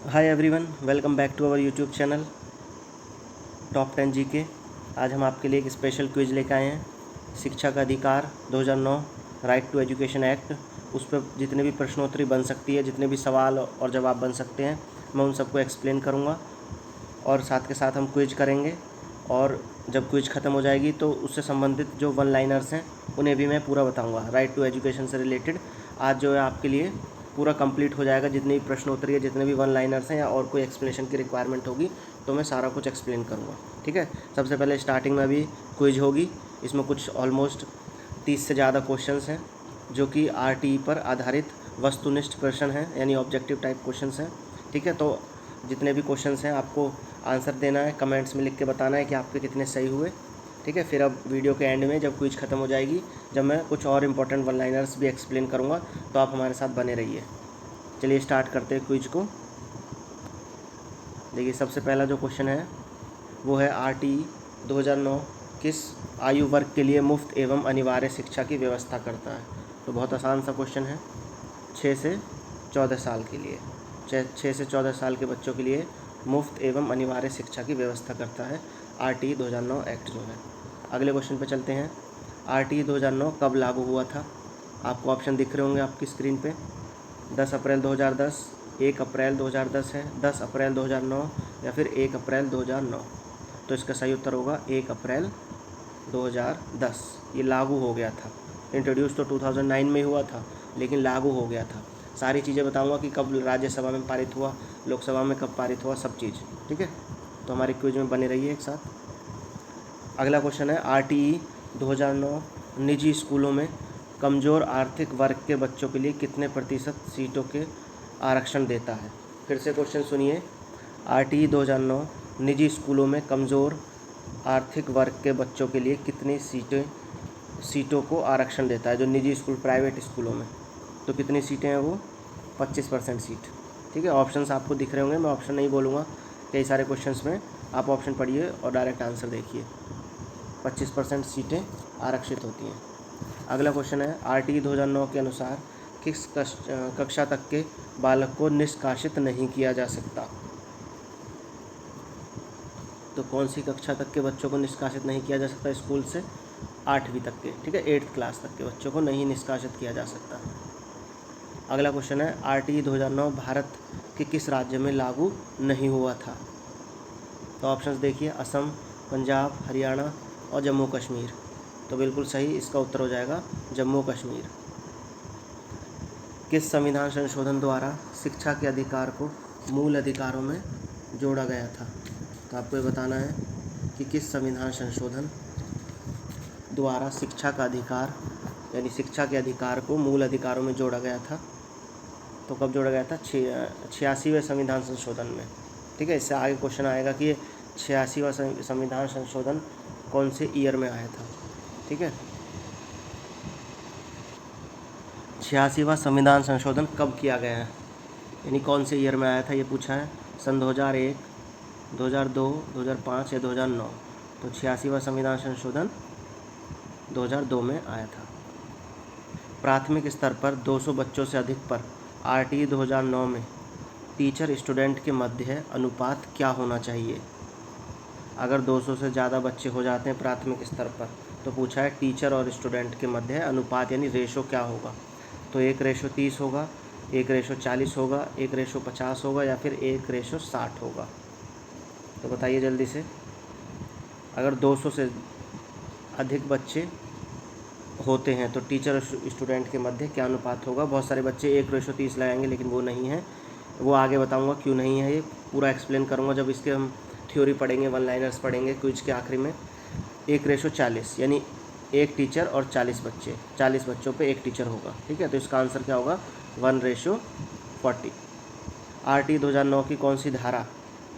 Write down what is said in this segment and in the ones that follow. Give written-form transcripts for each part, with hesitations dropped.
Hi everyone, welcome back to our YouTube channel top 10 GK. आज हम आपके लिए एक स्पेशल क्विज लेकर आए हैं। शिक्षा का अधिकार 2009 राइट टू एजुकेशन एक्ट, उस पर जितने भी प्रश्नोत्तरी बन सकती है, जितने भी सवाल और जवाब बन सकते हैं, मैं उन सबको एक्सप्लेन करूँगा और साथ के साथ हम क्विज करेंगे। और जब क्विज ख़त्म हो जाएगी तो उससे संबंधित जो वन लाइनर्स हैं उन्हें भी मैं पूरा बताऊँगा। राइट टू एजुकेशन से रिलेटेड आज जो है आपके लिए पूरा कंप्लीट हो जाएगा। जितने भी प्रश्नोत्तरी है, जितने भी वन लाइनर्स हैं या और कोई एक्सप्लेनेशन की रिक्वायरमेंट होगी तो मैं सारा कुछ एक्सप्लेन करूँगा। ठीक है, सबसे पहले स्टार्टिंग में अभी क्विज होगी। इसमें कुछ ऑलमोस्ट 30 से ज़्यादा क्वेश्चंस हैं जो कि आरटीई पर आधारित वस्तुनिष्ठ प्रश्न हैं, यानी ऑब्जेक्टिव टाइप क्वेश्चंस हैं। ठीक है, तो जितने भी क्वेश्चंस हैं आपको आंसर देना है, कमेंट्स में लिख के बताना है कि आपके कितने सही हुए। ठीक है, फिर अब वीडियो के एंड में जब क्विज ख़त्म हो जाएगी, जब मैं कुछ और इम्पोर्टेंट वन लाइनर्स भी एक्सप्लेन करूँगा, तो आप हमारे साथ बने रहिए। चलिए स्टार्ट करते हैं क्विज को। देखिए, सबसे पहला जो क्वेश्चन है वो है आरटीई 2009 किस आयु वर्ग के लिए मुफ्त एवं अनिवार्य शिक्षा की व्यवस्था करता है। तो बहुत आसान सा क्वेश्चन है। 6 से 14 साल के लिए, 6 से 14 साल के बच्चों के लिए मुफ्त एवं अनिवार्य शिक्षा की व्यवस्था करता है आरटीई 2009 एक्ट जो है। अगले क्वेश्चन पे चलते हैं। आरटीई 2009 कब लागू हुआ था? आपको ऑप्शन दिख रहे होंगे आपकी स्क्रीन पे। 10 अप्रैल 2010, 1 अप्रैल 2010 है, 10 अप्रैल 2009 या फिर 1 अप्रैल 2009। तो इसका सही उत्तर होगा 1 अप्रैल 2010। ये लागू हो गया था। इंट्रोड्यूस तो 2009 में हुआ था, लेकिन लागू हो गया था। सारी चीज़ें बताऊंगा कि कब राज्यसभा में पारित हुआ, लोकसभा में कब पारित हुआ, सब चीज़। ठीक है, तो हमारे क्विज में बने रहिए एक साथ। अगला क्वेश्चन है आरटीई 2009 निजी स्कूलों में कमज़ोर आर्थिक वर्ग के बच्चों के लिए कितने प्रतिशत सीटों के आरक्षण देता है? फिर से क्वेश्चन सुनिए। आरटीई 2009 निजी स्कूलों में कमज़ोर आर्थिक वर्ग के बच्चों के लिए कितनी सीटों को आरक्षण देता है? जो निजी स्कूल, प्राइवेट स्कूलों में, तो कितनी सीटें हैं वो? 25% सीट। ठीक है, ऑप्शंस आपको दिख रहे होंगे, मैं ऑप्शन नहीं बोलूँगा। कई सारे क्वेश्चंस में आप ऑप्शन पढ़िए और डायरेक्ट आंसर देखिए। 25% सीटें आरक्षित होती हैं। अगला क्वेश्चन है आरटीई 2009 के अनुसार किस कक्षा तक के बालक को निष्कासित नहीं किया जा सकता? तो कौन सी कक्षा तक के बच्चों को निष्कासित नहीं किया जा सकता स्कूल से? 8वीं तक के। ठीक है, 8th क्लास तक के बच्चों को नहीं निष्कासित किया जा सकता। अगला क्वेश्चन है आरटीई 2009 भारत के किस राज्य में लागू नहीं हुआ था? तो ऑप्शंस देखिए, असम, पंजाब, हरियाणा और जम्मू कश्मीर। तो बिल्कुल सही इसका उत्तर हो जाएगा जम्मू कश्मीर। किस संविधान संशोधन द्वारा शिक्षा के अधिकार को मूल अधिकारों में जोड़ा गया था? तो आपको ये बताना है कि किस संविधान संशोधन द्वारा शिक्षा का अधिकार, यानी शिक्षा के अधिकार को मूल अधिकारों में जोड़ा गया था। तो कब जोड़ा गया था? 86वें संविधान संशोधन में। ठीक है, इससे आगे क्वेश्चन आएगा कि ये 86वां संविधान संशोधन कौन से ईयर में आया था। ठीक है, 86वां संविधान संशोधन कब किया गया है, यानी कौन से ईयर में आया था, ये पूछा है। सन 2001, 2002, 2005 या 2009। तो 86वां संविधान संशोधन 2002 में आया था। प्राथमिक स्तर पर 200 बच्चों से अधिक पर आरटीई 2009 में टीचर स्टूडेंट के मध्य अनुपात क्या होना चाहिए? अगर 200 से ज़्यादा बच्चे हो जाते हैं प्राथमिक स्तर पर, तो पूछा है टीचर और स्टूडेंट के मध्य अनुपात, यानी रेशो क्या होगा? तो 1:30 होगा, 1:40 होगा, 1:50 होगा या फिर 1:60 होगा? तो बताइए जल्दी से। अगर 200 से अधिक बच्चे होते हैं तो टीचर और स्टूडेंट के मध्य क्या अनुपात होगा? बहुत सारे बच्चे 1:30 लगाएंगे, लेकिन वो नहीं है। वो आगे बताऊंगा क्यों नहीं है, ये पूरा एक्सप्लेन करूंगा जब इसके हम थ्योरी पढ़ेंगे, वन लाइनर्स पढ़ेंगे क्विज के आखिरी में। 1:40 यानी एक टीचर और 40 बच्चे, 40 बच्चों पे एक टीचर होगा। ठीक है, तो इसका आंसर क्या होगा? 1:40। आरटीई 2009 की कौन सी धारा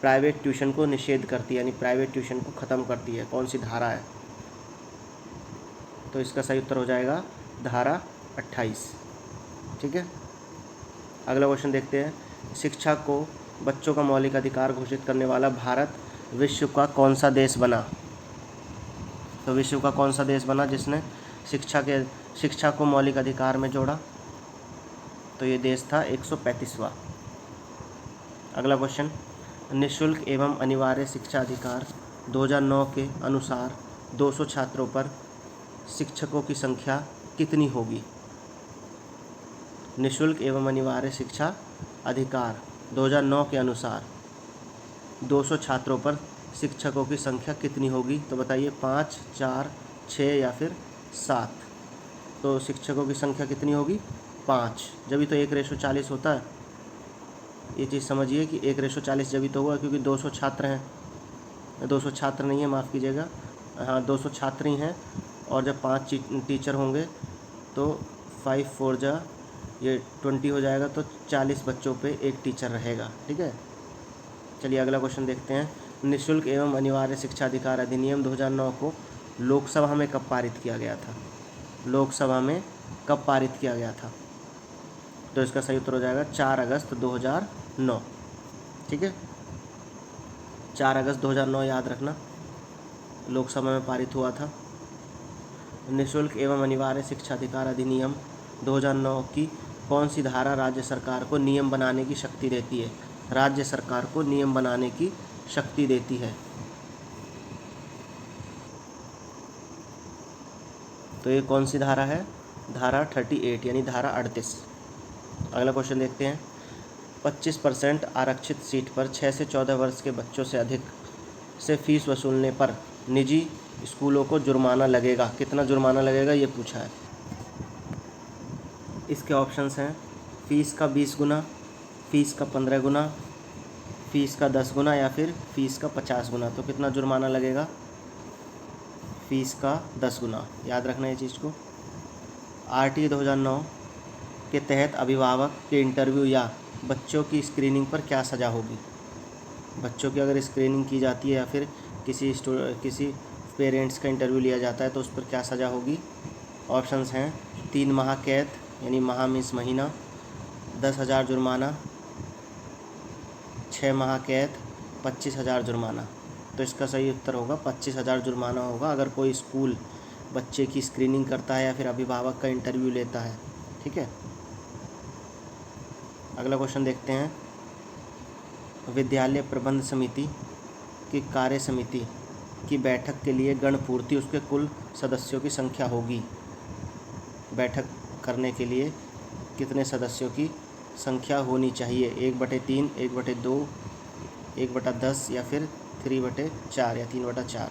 प्राइवेट ट्यूशन को निषेध करती है, यानी प्राइवेट ट्यूशन को ख़त्म करती है? कौन सी धारा है? तो इसका सही उत्तर हो जाएगा धारा 28। ठीक है, अगला क्वेश्चन देखते हैं। शिक्षा को बच्चों का मौलिक अधिकार घोषित करने वाला भारत विश्व का कौन सा देश बना? तो विश्व का कौन सा देश बना जिसने शिक्षा को मौलिक अधिकार में जोड़ा? तो ये देश था 135वां। अगला क्वेश्चन, निःशुल्क एवं अनिवार्य शिक्षा अधिकार 2009 के अनुसार 200 छात्रों पर शिक्षकों की संख्या कितनी होगी? निःशुल्क एवं अनिवार्य शिक्षा अधिकार 2009 के अनुसार 200 छात्रों पर शिक्षकों की संख्या कितनी होगी? तो बताइए 5, 4, 6 या फिर 7। तो शिक्षकों की संख्या कितनी होगी? 5। जब तो 1:40 होता है। ये चीज़ समझिए कि 1:40 जब तो हुआ क्योंकि 200 छात्र हैं। 200 छात्र नहीं है, माफ़ कीजिएगा, हाँ 200 छात्र ही हैं। और जब 5 टीचर होंगे तो 5 4 जा ये 20 हो जाएगा, तो 40 बच्चों पे एक टीचर रहेगा। ठीक है, चलिए अगला क्वेश्चन देखते हैं। निःशुल्क एवं अनिवार्य शिक्षा अधिकार अधिनियम 2009 को लोकसभा में कब पारित किया गया था? लोकसभा में कब पारित किया गया था? तो इसका सही उत्तर हो जाएगा 4 अगस्त 2009। ठीक है, 4 अगस्त 2009 याद रखना, लोकसभा में पारित हुआ था। निःशुल्क एवं अनिवार्य शिक्षा अधिकार अधिनियम 2009 की कौन सी धारा राज्य सरकार को नियम बनाने की शक्ति देती है? राज्य सरकार को नियम बनाने की शक्ति देती है। तो ये कौन सी धारा है? धारा 38 यानी धारा 38। अगला क्वेश्चन देखते हैं। 25% आरक्षित सीट पर 6 से 14 वर्ष के बच्चों से अधिक से फीस वसूलने पर निजी स्कूलों को जुर्माना लगेगा। कितना जुर्माना लगेगा ये पूछा है। इसके ऑप्शंस हैं फ़ीस का 20 गुना, फ़ीस का 15 गुना, फ़ीस का 10 गुना या फिर फ़ीस का 50 गुना। तो कितना जुर्माना लगेगा? फ़ीस का 10 गुना। याद रखना ये चीज़ को। RT 2009 के तहत अभिभावक के इंटरव्यू या बच्चों की स्क्रीनिंग पर क्या सज़ा होगी? बच्चों की अगर स्क्रीनिंग की जाती है या फिर किसी पेरेंट्स का इंटरव्यू लिया जाता है तो उस पर क्या सज़ा होगी? ऑप्शंस हैं 3 माह कैद यानी माह मीन्स महीना, 10,000 जुर्माना, 6 माह कैद, 25,000 जुर्माना। तो इसका सही उत्तर होगा 25,000 जुर्माना होगा अगर कोई स्कूल बच्चे की स्क्रीनिंग करता है या फिर अभिभावक का इंटरव्यू लेता है। ठीक है, अगला क्वेश्चन देखते हैं। विद्यालय प्रबंध समिति की कार्य समिति की बैठक के लिए गणपूर्ति उसके कुल सदस्यों की संख्या होगी। बैठक करने के लिए कितने सदस्यों की संख्या होनी चाहिए? 1/3, 1/2, 1/10 या फिर 3/4 या 3/4।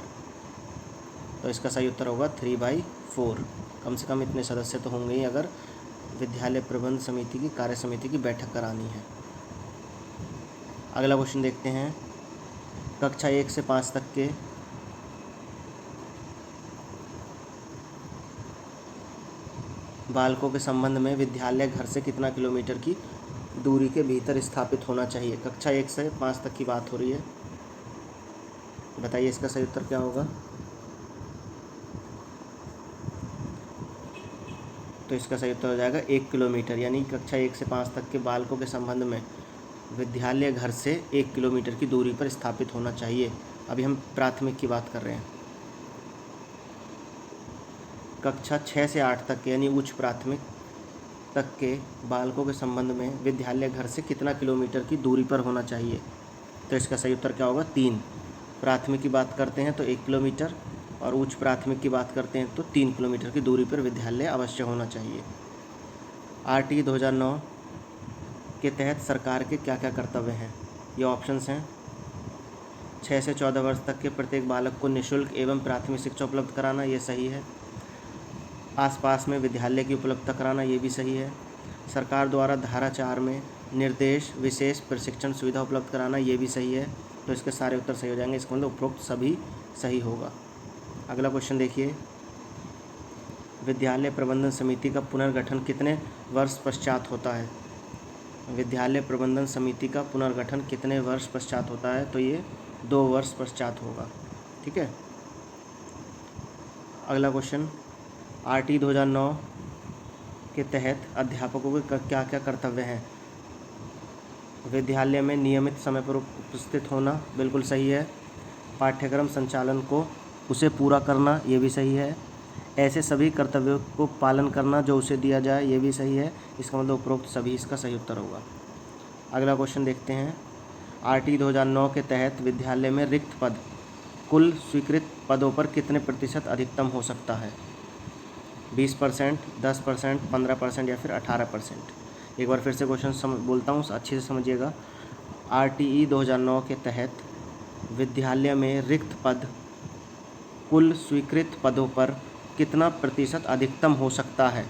तो इसका सही उत्तर होगा 3/4। कम से कम इतने सदस्य तो होंगे ही अगर विद्यालय प्रबंध समिति की कार्य समिति की बैठक करानी है। अगला क्वेश्चन देखते हैं। कक्षा 1 से 5 तक के बालकों के संबंध में विद्यालय घर से कितना किलोमीटर की दूरी के भीतर स्थापित होना चाहिए? कक्षा 1 से 5 तक की बात हो रही है। बताइए इसका सही उत्तर क्या होगा? तो इसका सही उत्तर हो जाएगा 1 किलोमीटर, यानी कक्षा 1 से 5 तक के बालकों के संबंध में विद्यालय घर से 1 किलोमीटर की दूरी पर स्थापित होना चाहिए। अभी हम प्राथमिक की बात कर रहे हैं। कक्षा 6 से 8 तक के यानी उच्च प्राथमिक तक के बालकों के संबंध में विद्यालय घर से कितना किलोमीटर की दूरी पर होना चाहिए? तो इसका सही उत्तर क्या होगा? 3। प्राथमिक की बात करते हैं तो 1 किलोमीटर और उच्च प्राथमिक की बात करते हैं तो 3 किलोमीटर की दूरी पर विद्यालय अवश्य होना चाहिए। RT 2009 के तहत सरकार के क्या क्या कर्तव्य हैं? ये ऑप्शंस हैं। 6 से 14 वर्ष तक के प्रत्येक बालक को निःशुल्क एवं प्राथमिक शिक्षा उपलब्ध कराना, ये सही है। आसपास में विद्यालय की उपलब्धता कराना, ये भी सही है। सरकार द्वारा धारा 4 में निर्देश विशेष प्रशिक्षण सुविधा उपलब्ध कराना, ये भी सही है। तो इसके सारे उत्तर सही हो जाएंगे। इसका मतलब उपरोक्त सभी सही होगा। अगला क्वेश्चन देखिए। विद्यालय प्रबंधन समिति का पुनर्गठन कितने वर्ष पश्चात होता है? विद्यालय प्रबंधन समिति का पुनर्गठन कितने वर्ष पश्चात होता है? तो ये 2 वर्ष पश्चात होगा। ठीक है, अगला क्वेश्चन। RT 2009 के तहत अध्यापकों के क्या क्या कर्तव्य हैं? विद्यालय में नियमित समय पर उपस्थित होना, बिल्कुल सही है। पाठ्यक्रम संचालन को उसे पूरा करना, ये भी सही है। ऐसे सभी कर्तव्यों को पालन करना जो उसे दिया जाए, ये भी सही है। इसका मतलब उपरोक्त सभी इसका सही उत्तर होगा। अगला क्वेश्चन देखते हैं। RT 2009 के तहत विद्यालय में रिक्त पद कुल स्वीकृत पदों पर कितने प्रतिशत अधिकतम हो सकता है? 20%, 10%, 15% या फिर 18%। एक बार फिर से क्वेश्चन बोलता हूँ, अच्छे से समझिएगा। RTE 2009 के तहत विद्यालय में रिक्त पद कुल स्वीकृत पदों पर कितना प्रतिशत अधिकतम हो सकता है?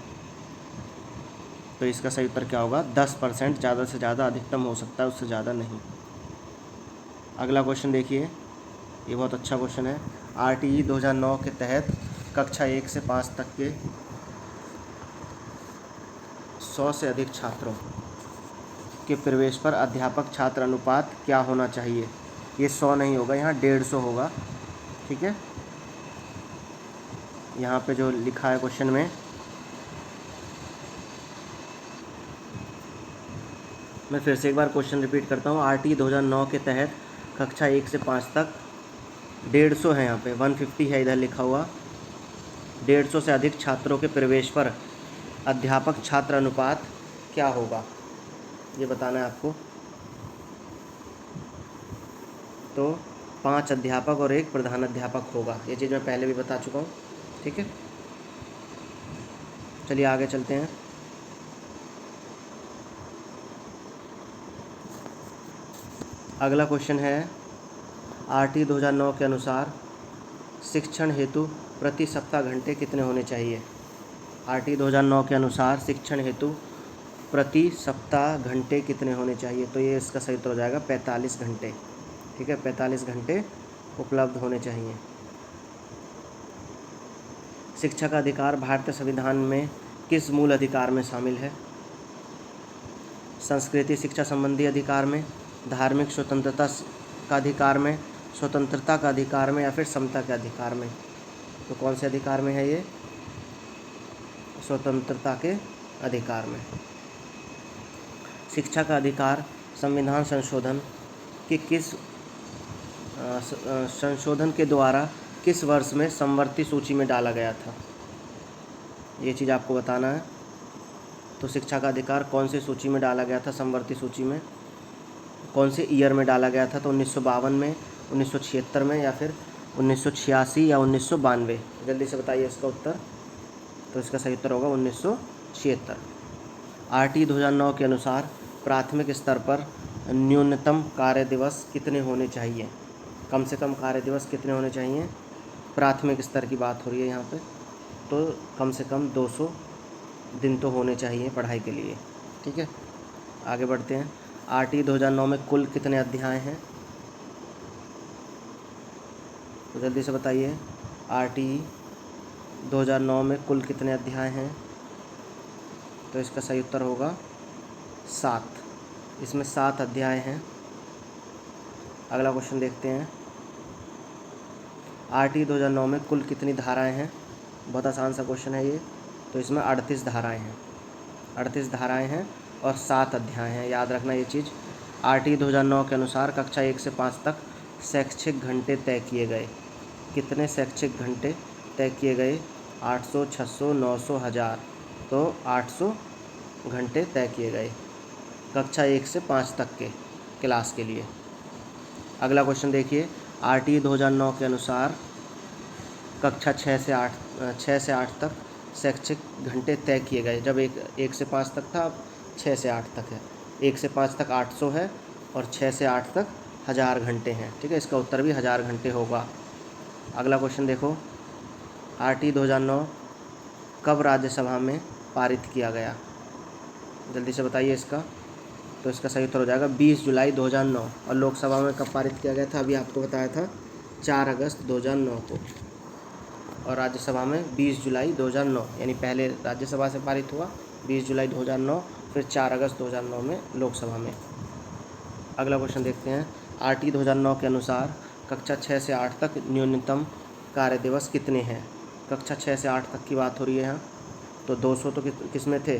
तो इसका सही उत्तर क्या होगा? 10%। ज़्यादा से ज़्यादा अधिकतम हो सकता है, उससे ज़्यादा नहीं। अगला क्वेश्चन देखिए, ये बहुत अच्छा क्वेश्चन है। RTE 2009 के तहत कक्षा 1 से 5 तक के 100 से अधिक छात्रों के प्रवेश पर अध्यापक छात्र अनुपात क्या होना चाहिए? ये 100 नहीं होगा, यहाँ 150 होगा। ठीक है, यहाँ पे जो लिखा है क्वेश्चन में, मैं फिर से एक बार क्वेश्चन रिपीट करता हूँ। RTE 2009 के तहत कक्षा 1 से 5 तक 150 है, यहाँ पे 150 है इधर लिखा हुआ। 150 से अधिक छात्रों के प्रवेश पर अध्यापक छात्र अनुपात क्या होगा, ये बताना है आपको। तो 5 अध्यापक और 1 प्रधान अध्यापक होगा। ये चीज़ मैं पहले भी बता चुका हूँ। ठीक है, चलिए आगे चलते हैं। अगला क्वेश्चन है, RTE 2009 के अनुसार शिक्षण हेतु प्रति सप्ताह घंटे कितने होने चाहिए? RTE 2009 के अनुसार शिक्षण हेतु प्रति सप्ताह घंटे कितने होने चाहिए? तो ये इसका सही उत्तर हो जाएगा 45 घंटे। ठीक है, 45 घंटे उपलब्ध होने चाहिए। शिक्षा का अधिकार भारतीय संविधान में किस मूल अधिकार में शामिल है? संस्कृति शिक्षा संबंधी अधिकार में, धार्मिक स्वतंत्रता का अधिकार में, स्वतंत्रता का अधिकार में या फिर समता के अधिकार में? तो कौन से अधिकार में है ये? स्वतंत्रता के अधिकार में। शिक्षा का अधिकार संविधान संशोधन के संशोधन के द्वारा किस वर्ष में समवर्ती सूची में डाला गया था? ये चीज़ आपको बताना है। तो शिक्षा का अधिकार कौन सी सूची में डाला गया था? समवर्ती सूची में कौन से ईयर में डाला गया था? तो 1952 में, 1976 में या फिर 1986 या 1992? जल्दी से बताइए इसका उत्तर। तो इसका सही उत्तर होगा 1976। RTE 2009 के अनुसार प्राथमिक स्तर पर न्यूनतम कार्य दिवस कितने होने चाहिए? कम से कम कार्य दिवस कितने होने चाहिए? प्राथमिक स्तर की बात हो रही है यहाँ पे। तो कम से कम 200 दिन तो होने चाहिए पढ़ाई के लिए। ठीक है, आगे बढ़ते हैं। RTE 2009 में कुल कितने अध्याय हैं? तो जल्दी से बताइए, RTE 2009 में कुल कितने अध्याय हैं? तो इसका सही उत्तर होगा 7। इसमें 7 अध्याय हैं। अगला क्वेश्चन देखते हैं। RTE 2009 में कुल कितनी धाराएं हैं? बहुत आसान सा क्वेश्चन है ये। तो इसमें 38 धाराएं हैं। 38 धाराएं हैं और 7 अध्याय हैं, याद रखना ये चीज़। RTE 2009 के अनुसार कक्षा 1 से 5 तक शैक्षिक घंटे तय किए गए। कितने शैक्षिक घंटे तय किए गए? 800, 600, 900, 1000। तो 800 घंटे तय किए गए कक्षा 1 से 5 तक के क्लास के लिए। अगला क्वेश्चन देखिए, RTE 2009 के अनुसार कक्षा 6 से 8 तक शैक्षिक घंटे तय किए गए। जब 1 से 5 तक था, अब 6 से 8 तक है। 1 से 5 तक 800 है और 6 से 8 तक 1000 घंटे हैं। ठीक है, इसका उत्तर भी 1000 घंटे होगा। अगला क्वेश्चन देखो, RTE 2009 कब राज्यसभा में पारित किया गया? जल्दी से बताइए इसका। तो इसका सही उत्तर हो जाएगा 20 जुलाई 2009। और लोकसभा में कब पारित किया गया था? अभी आपको बताया था 4 अगस्त 2009 को। और राज्यसभा में 20 जुलाई 2009, यानी पहले राज्यसभा से पारित हुआ 20 जुलाई 2009, फिर 4 अगस्त 2009 में लोकसभा में। अगला क्वेश्चन देखते हैं। RTE 2009 के अनुसार कक्षा 6 से 8 तक न्यूनतम कार्य दिवस कितने हैं? कक्षा 6 से 8 तक की बात हो रही है यहाँ। तो 200 तो किस में थे?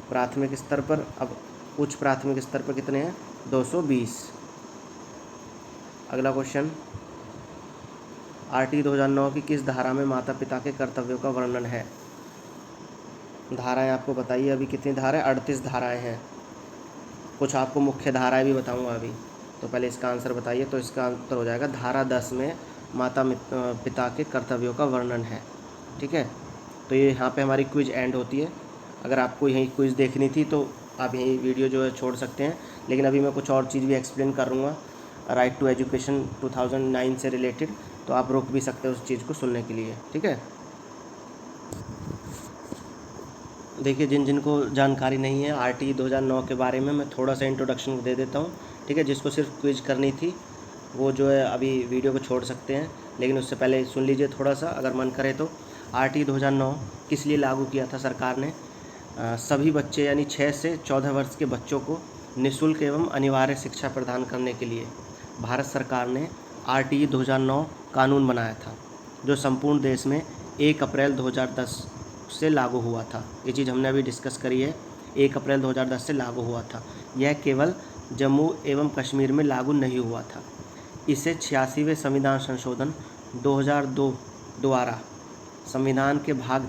प्राथमिक स्तर पर। अब उच्च प्राथमिक स्तर पर कितने हैं? 220। अगला क्वेश्चन, RTE 2009 की किस धारा में माता पिता के कर्तव्यों का वर्णन है? धाराएं आपको बताइए। अभी कितनी धाराएं? 38 धाराएं हैं। कुछ आपको मुख्य धाराएं भी बताऊंगा अभी। तो पहले इसका आंसर बताइए। तो इसका आंसर हो जाएगा धारा 10 में माता पिता के कर्तव्यों का वर्णन है। ठीक है, तो ये यहाँ पे हमारी क्विज एंड होती है। अगर आपको यही क्विज देखनी थी तो आप यही वीडियो जो है छोड़ सकते हैं, लेकिन अभी मैं कुछ और चीज़ भी एक्सप्लेन करूँगा राइट टू एजुकेशन 2009 से रिलेटेड, तो आप रोक भी सकते हैं उस चीज़ को सुनने के लिए। ठीक है, देखिए जिन को जानकारी नहीं है आरटी 2009 के बारे में, मैं थोड़ा सा इंट्रोडक्शन दे देता हूँ। ठीक है, जिसको सिर्फ क्विज करनी थी वो जो है अभी वीडियो को छोड़ सकते हैं, लेकिन उससे पहले सुन लीजिए थोड़ा सा अगर मन करे तो। आरटी 2009 किस लिए लागू किया था सरकार ने? सभी बच्चे यानी 6 से 14 वर्ष के बच्चों को निःशुल्क एवं अनिवार्य शिक्षा प्रदान करने के लिए भारत सरकार ने आरटी 2009 कानून बनाया था, जो संपूर्ण देश में 1 अप्रैल 2010 से लागू हुआ था। ये चीज़ हमने अभी डिस्कस करी है, 1 अप्रैल 2010 से लागू हुआ था। यह केवल जम्मू एवं कश्मीर में लागू नहीं हुआ था। इसे 86वें संविधान संशोधन 2002 द्वारा संविधान के भाग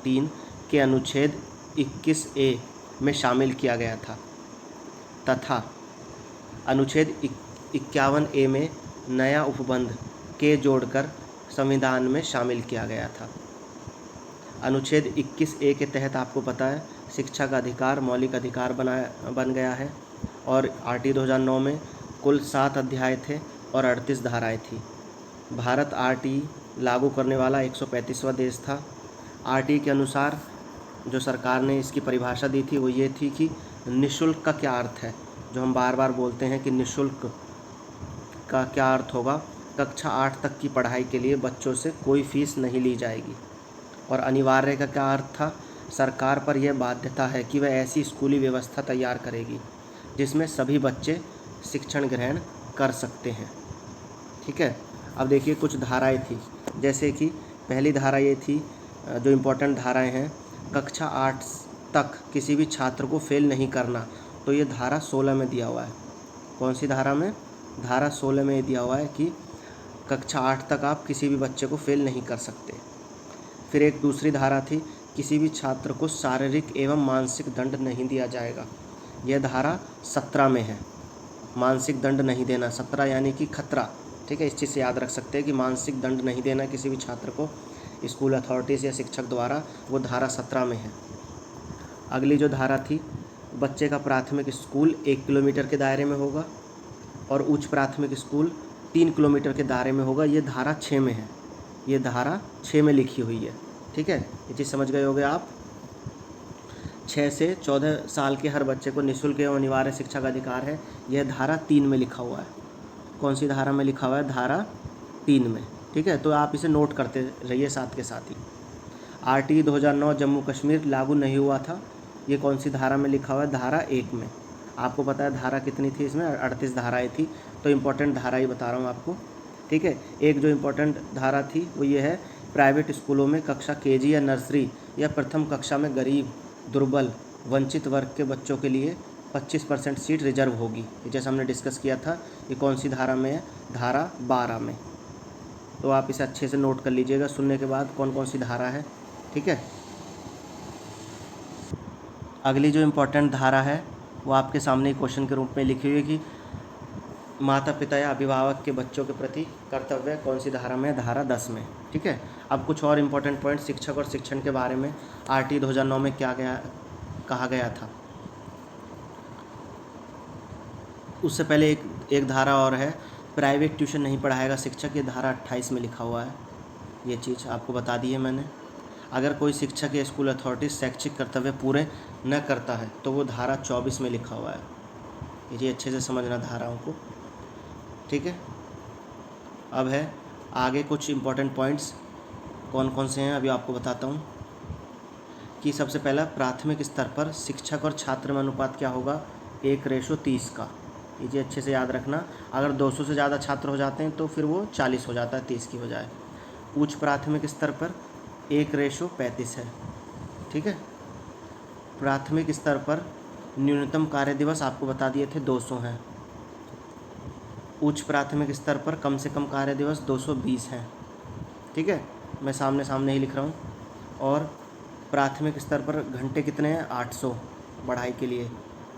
3 के अनुच्छेद 21A में शामिल किया गया था तथा अनुच्छेद 51A में नया उपबंध के जोड़कर संविधान में शामिल किया गया था। अनुच्छेद 21A के तहत आपको पता है शिक्षा का अधिकार मौलिक अधिकार बन गया है, और आरटी 2009 में कुल 7 अध्याय थे और 38 धाराएं थी। भारत आरटी लागू करने वाला 135वां देश था। आरटी के अनुसार जो सरकार ने इसकी परिभाषा दी थी वो ये थी कि निःशुल्क का क्या अर्थ है, जो हम बार बार बोलते हैं कि निःशुल्क का क्या अर्थ होगा। कक्षा 8 तक की पढ़ाई के लिए बच्चों से कोई फीस नहीं ली जाएगी। और अनिवार्य का क्या अर्थ था? सरकार पर यह बाध्यता है कि वह ऐसी स्कूली व्यवस्था तैयार करेगी जिसमें सभी बच्चे शिक्षण ग्रहण कर सकते हैं। ठीक है, अब देखिए कुछ धाराएं थी, जैसे कि पहली धारा ये थी, जो इम्पोर्टेंट धाराएं हैं, कक्षा 8 तक किसी भी छात्र को फेल नहीं करना। तो ये धारा 16 में दिया हुआ है। कौन सी धारा में? धारा 16 में ये दिया हुआ है कि कक्षा 8 तक आप किसी भी बच्चे को फेल नहीं कर सकते। फिर एक दूसरी धारा थी, किसी भी छात्र को शारीरिक एवं मानसिक दंड नहीं दिया जाएगा। यह धारा 17 में है। मानसिक दंड नहीं देना, 17 यानी कि खतरा। ठीक है, इस चीज़ से याद रख सकते हैं कि मानसिक दंड नहीं देना किसी भी छात्र को स्कूल अथॉरिटीज़ या शिक्षक द्वारा, वो धारा 17 में है। अगली जो धारा थी, बच्चे का प्राथमिक स्कूल 1 किलोमीटर के दायरे में होगा और उच्च प्राथमिक स्कूल 3 किलोमीटर के दायरे में होगा। ये धारा 6 में है, ये धारा 6 में लिखी हुई है। ठीक है, ये चीज़ समझ गए होंगे आप। 6 से 14 साल के हर बच्चे को निःशुल्क एवं अनिवार्य शिक्षा का अधिकार है, यह धारा 3 में लिखा हुआ है। कौन सी धारा में लिखा हुआ है? धारा 3 में। ठीक है, तो आप इसे नोट करते रहिए साथ के साथ ही। आरटी 2009 जम्मू कश्मीर लागू नहीं हुआ था, ये कौन सी धारा में लिखा हुआ है? धारा 1 में। आपको पता है धारा कितनी थी इसमें? 38 धाराएँ थी, तो इम्पोर्टेंट धारा ही बता रहा हूँ आपको। ठीक है, एक जो इम्पोर्टेंट धारा थी वो ये है, प्राइवेट स्कूलों में कक्षा केजी या नर्सरी या प्रथम कक्षा में गरीब, दुर्बल, वंचित वर्ग के बच्चों के लिए 25% सीट रिजर्व होगी। जैसे हमने डिस्कस किया था, ये कौन सी धारा में है? धारा 12 में। तो आप इसे अच्छे से नोट कर लीजिएगा सुनने के बाद कौन कौन सी धारा है। ठीक है, अगली जो इम्पोर्टेंट धारा है वो आपके सामने क्वेश्चन के रूप में लिखी हुई है कि माता पिता या अभिभावक के बच्चों के प्रति कर्तव्य कौन सी धारा में? धारा 10 में। ठीक है, अब कुछ और इम्पोर्टेंट पॉइंट शिक्षक और शिक्षण के बारे में आरटी 2009 में क्या कहा गया था। उससे पहले एक धारा और है, प्राइवेट ट्यूशन नहीं पढ़ाएगा शिक्षक, ये धारा 28 में लिखा हुआ है। ये चीज़ आपको बता दी है मैंने। अगर कोई शिक्षक या स्कूल अथॉरिटी शैक्षिक कर्तव्य पूरे न करता है तो वो धारा 24 में लिखा हुआ है। ये अच्छे से समझना धाराओं को। ठीक है, अब है आगे कुछ इम्पोर्टेंट पॉइंट्स कौन कौन से हैं अभी आपको बताता हूँ। कि सबसे पहला, प्राथमिक स्तर पर शिक्षक और छात्र में अनुपात क्या होगा? 1:30 का। ये अच्छे से याद रखना। अगर 200 से ज़्यादा छात्र हो जाते हैं तो फिर वो 40 हो जाता है 30 की बजाय। उच्च प्राथमिक स्तर पर 1:35 है। ठीक है, प्राथमिक स्तर पर न्यूनतम कार्य दिवस आपको बता दिए थे 200 हैं। उच्च प्राथमिक स्तर पर कम से कम कार्य दिवस 220 हैं। ठीक है, मैं सामने ही लिख रहा हूँ। और प्राथमिक स्तर पर घंटे कितने हैं? 800 पढ़ाई के लिए,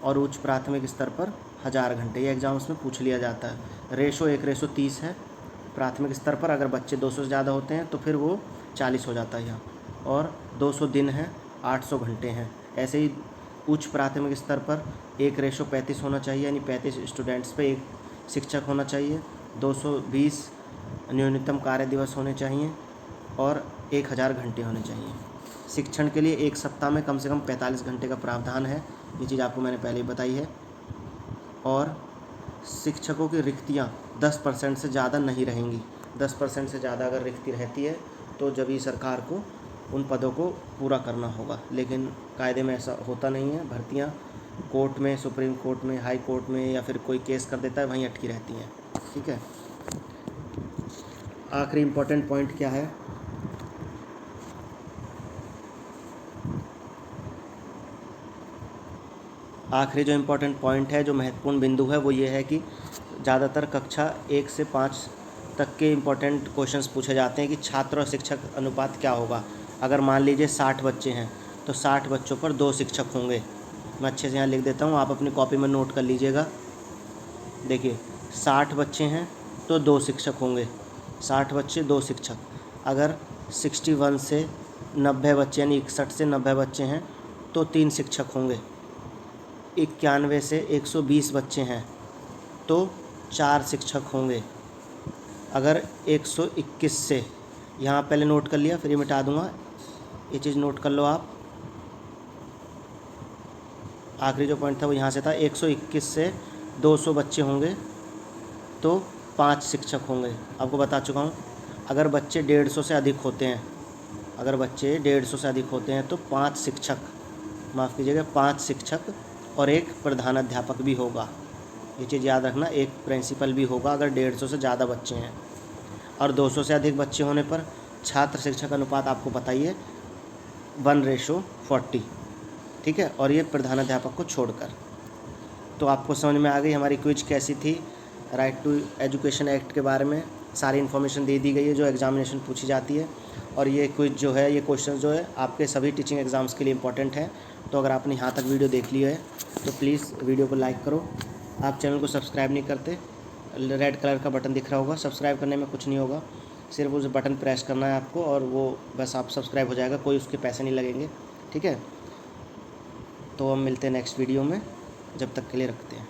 और उच्च प्राथमिक स्तर पर 1000 घंटे। ये एग्ज़ाम्स में पूछ लिया जाता है। रेशो 1:30 है प्राथमिक स्तर पर। अगर बच्चे 200 से ज़्यादा होते हैं तो फिर वो 40 हो जाता है यहाँ। और 200 दिन है, 800 घंटे हैं। ऐसे ही उच्च प्राथमिक स्तर पर 1:35 होना चाहिए, यानी 35 स्टूडेंट्स पे 1 शिक्षक होना चाहिए। 220 न्यूनतम कार्य दिवस होने चाहिए और 1000 घंटे होने चाहिए। शिक्षण के लिए एक सप्ताह में कम से कम 45 घंटे का प्रावधान है। ये चीज़ आपको मैंने पहले ही बताई है। और शिक्षकों की रिक्तियाँ 10% से ज़्यादा नहीं रहेंगी। 10% से ज़्यादा अगर रिक्ति रहती है तो जब ही सरकार को उन पदों को पूरा करना होगा, लेकिन कायदे में ऐसा होता नहीं है। भर्तियाँ कोर्ट में, सुप्रीम कोर्ट में, हाई कोर्ट में या फिर कोई केस कर देता है, वहीं अटकी रहती हैं। ठीक है। आखिरी इम्पोर्टेंट पॉइंट क्या है? आखिरी जो इम्पोर्टेंट पॉइंट है, जो महत्वपूर्ण बिंदु है, वो ये है कि ज़्यादातर कक्षा 1 से 5 तक के इम्पोर्टेंट क्वेश्चंस पूछे जाते हैं कि छात्र और शिक्षक अनुपात क्या होगा। अगर मान लीजिए 60 बच्चे हैं तो 60 बच्चों पर 2 शिक्षक होंगे। मैं अच्छे से यहाँ लिख देता हूँ, आप अपनी कॉपी में नोट कर लीजिएगा। देखिए 60 बच्चे हैं तो 2 शिक्षक होंगे। 60 बच्चे 2 शिक्षक। अगर 61 से 90 बच्चे यानी 61 से 90 बच्चे हैं तो 3 शिक्षक होंगे। 91 से 120 बच्चे हैं तो 4 शिक्षक होंगे। अगर 121 से, यहाँ पहले नोट कर लिया फिर ये मिटा दूंगा, ये चीज़ नोट कर लो आप। आखिरी जो पॉइंट था वो यहाँ से था। 121 से 200 बच्चे होंगे तो 5 शिक्षक होंगे। आपको बता चुका हूँ। अगर बच्चे 150 से अधिक होते हैं, अगर बच्चे 150 से अधिक होते हैं तो 5 शिक्षक, माफ़ कीजिएगा 5 शिक्षक और 1 प्रधानाध्यापक भी होगा। ये चीज़ याद रखना, एक प्रिंसिपल भी होगा अगर 150 से ज़्यादा बच्चे हैं। और 200 से अधिक बच्चे होने पर छात्र शिक्षक अनुपात आपको पता ही है, 1:40। ठीक है। और ये प्रधानाध्यापक को छोड़कर। तो आपको समझ में आ गई हमारी क्विज कैसी थी। राइट टू एजुकेशन एक्ट के बारे में सारी इन्फॉर्मेशन दे दी गई है जो एग्जामिनेशन पूछी जाती है। और ये क्विज जो है, ये क्वेश्चन जो है आपके सभी टीचिंग एग्ज़ाम्स के लिए इंपॉर्टेंट है। तो अगर आपने यहाँ तक वीडियो देख ली है तो प्लीज़ वीडियो को लाइक करो। आप चैनल को सब्सक्राइब नहीं करते, रेड कलर का बटन दिख रहा होगा, सब्सक्राइब करने में कुछ नहीं होगा, सिर्फ उस बटन प्रेस करना है आपको और वो बस आप सब्सक्राइब हो जाएगा, कोई उसके पैसे नहीं लगेंगे। ठीक है। तो हम मिलते हैं नेक्स्ट वीडियो में, जब तक के लिए रखते हैं।